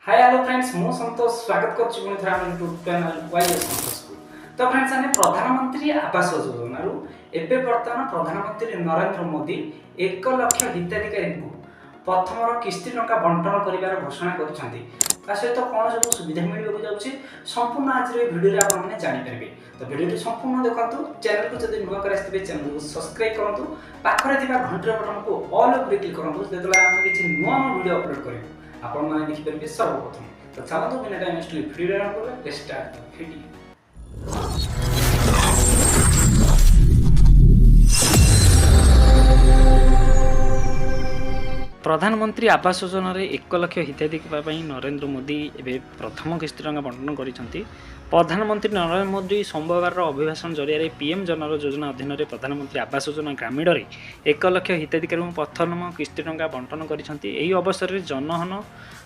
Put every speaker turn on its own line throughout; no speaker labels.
Hi hello friends मु संतोष स्वागत करछि पुनी थरा हम यूट्यूब चैनल वाई संतोष को। तो फ्रेंड्स आने प्रधानमंत्री आवास योजना रु एबे वर्तमान प्रधानमंत्री नरेंद्र मोदी 1 लाख हिताधिकारी को प्रथम किस्ती टंका बंटन करिवार घोषणा करिसंती। ता सहित कोन सब सुविधा मिलिबो जाउछि संपूर्ण आज रे वीडियो रे आपन माने जानि परबे। तो वीडियो रे संपूर्ण देखंतु, चैनल को जदि नुवा कर आस्थिबे चैनल को सब्सक्राइब करंतु, पाखरे थिबा घंटी बटन को ऑल ओवर क्लिक करंतु जेतला हम किछि नुवा वीडियो अपलोड करिबो आपण माने देखि परबे सर्वप्रथम। तो चलो बिना टाइम वेस्ट वीडियो रन करबे। Let's start the video. प्रधानमंत्री आवास योजना रे 1 लाख हिताधिकारी नरेंद्र मोदी एवं प्रथम किस्ती टंका बंटन करिसंती। प्रधानमंत्री नरेंद्र मोदी सोमवार अभिभाषण जरिए पीएम जन योजना अधीन प्रधानमंत्री आवास योजना ग्रामीण में 1 लाख हिताधिकारी प्रथम किस्ती टंका बंटन करिसंती। अवसर में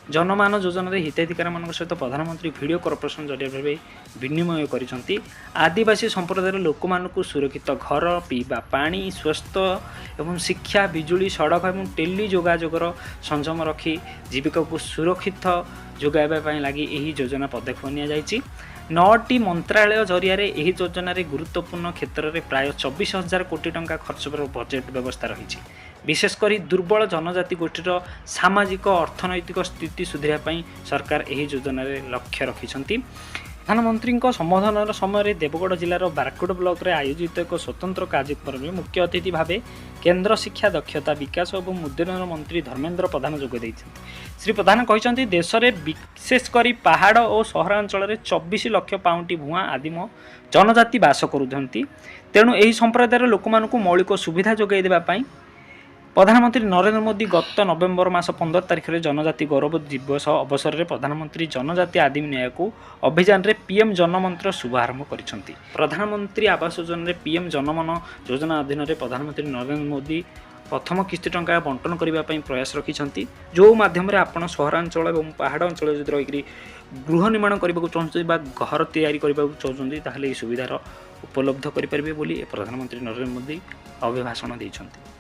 जनमान योजना हिताधिकारी मान सहित प्रधानमंत्री वीडियो कॉर्पोरेशन जरिए विनिमय करिसंती। आदिवासी संप्रदाय लोक मानक सुरक्षित घर, पीवा पानी, स्वास्थ्य एवं शिक्षा, बिजुली, सड़क एवं टेली जोगाजोगर संयम रखी जीविका को सुरक्षित जोगाइबा लगी यही योजना पदक्षेप नि 9टी मंत्रालय जरिया यही योजना गुरुत्वपूर्ण क्षेत्र में प्राय 24,000 कोटी टंका खर्च पर बजेट व्यवस्था रही। विशेषकर दुर्बल जनजाति गोष्ठीर सामाजिक अर्थनैतिक स्थिति सुधारने सरकार यही योजना लक्ष्य रखिंट। प्रधानमंत्री संबोधन समय देवगढ़ जिलार बारकोट ब्लॉक रे आयोजित एक स्वतंत्र कार्यक्रम में मुख्य अतिथि भावे केंद्र शिक्षा दक्षता विकास और उद्यन मंत्री धर्मेंद्र प्रधान जोग देइछन्ति। श्री प्रधान कहते देश में विशेषकर पहाड़ और सहरांचल 24 लाख पाउंटी भुआ आदिम जनजाति बास करुछन्ति। तेणु यही संप्रदायर लोक मानकु मौलिक सुविधा जोगाई देबापई प्रधानमंत्री नरेंद्र मोदी गत नवेम्बर मास 15 तारिख में जनजाति गौरव दिवस अवसर में प्रधानमंत्री जनजाति आदिम न्याय को अभियान रे पीएम जनमंत्र शुभारंभ करिसंती। प्रधानमंत्री आवास योजना रे पीएम जनमन योजना अधीन रे प्रधानमंत्री नरेंद्र मोदी प्रथम किस्ती टंका बंटन करने प्रयास रखिंट। जो माध्यम आपण सहरांचल और पहाड़ अंचल जो रही गृह निर्माण करने को चाहते घर तैयारी करने को चाहते ताहले सुविधार उपलब्ध करेंगे बोली प्रधानमंत्री नरेंद्र मोदी अभिभाषण देइछन्ति।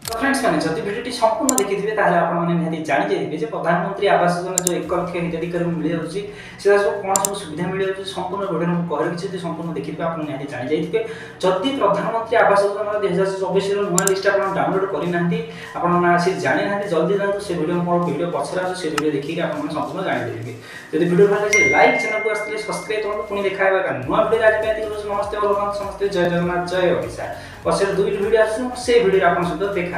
तो फ्रेंड्स मैंने जब वीडियो संपूर्ण देखी थे आपने जानी जाइए प्रधानमंत्री आवास योजना जो 1 लाख हिताधिकारी मिल जाऊँगी से सब कौन सब सुविधा मिल जाऊँगी संपूर्ण वीडियो कही संपूर्ण देखी थे आपने जानी जाइए। जदि प्रधानमंत्री आवास योजना 2024 नुआ लिस्ट आप डाउनलोड करना आसी जानी ना जल्दी जातु से वीडियो पचर से वीडियो देखिए आप संपूर्ण जानीदेवे। जब वीडियो भल लगे लाइक चैनल को आसते सब्सक्राइब करूँ पुणी देखा नुआ वीडियो आज नमस्ते समस्ते जय जगन्नाथ जय ओडिशा। पछे 2 वीडियो आस वीडियो आप सहित देखा।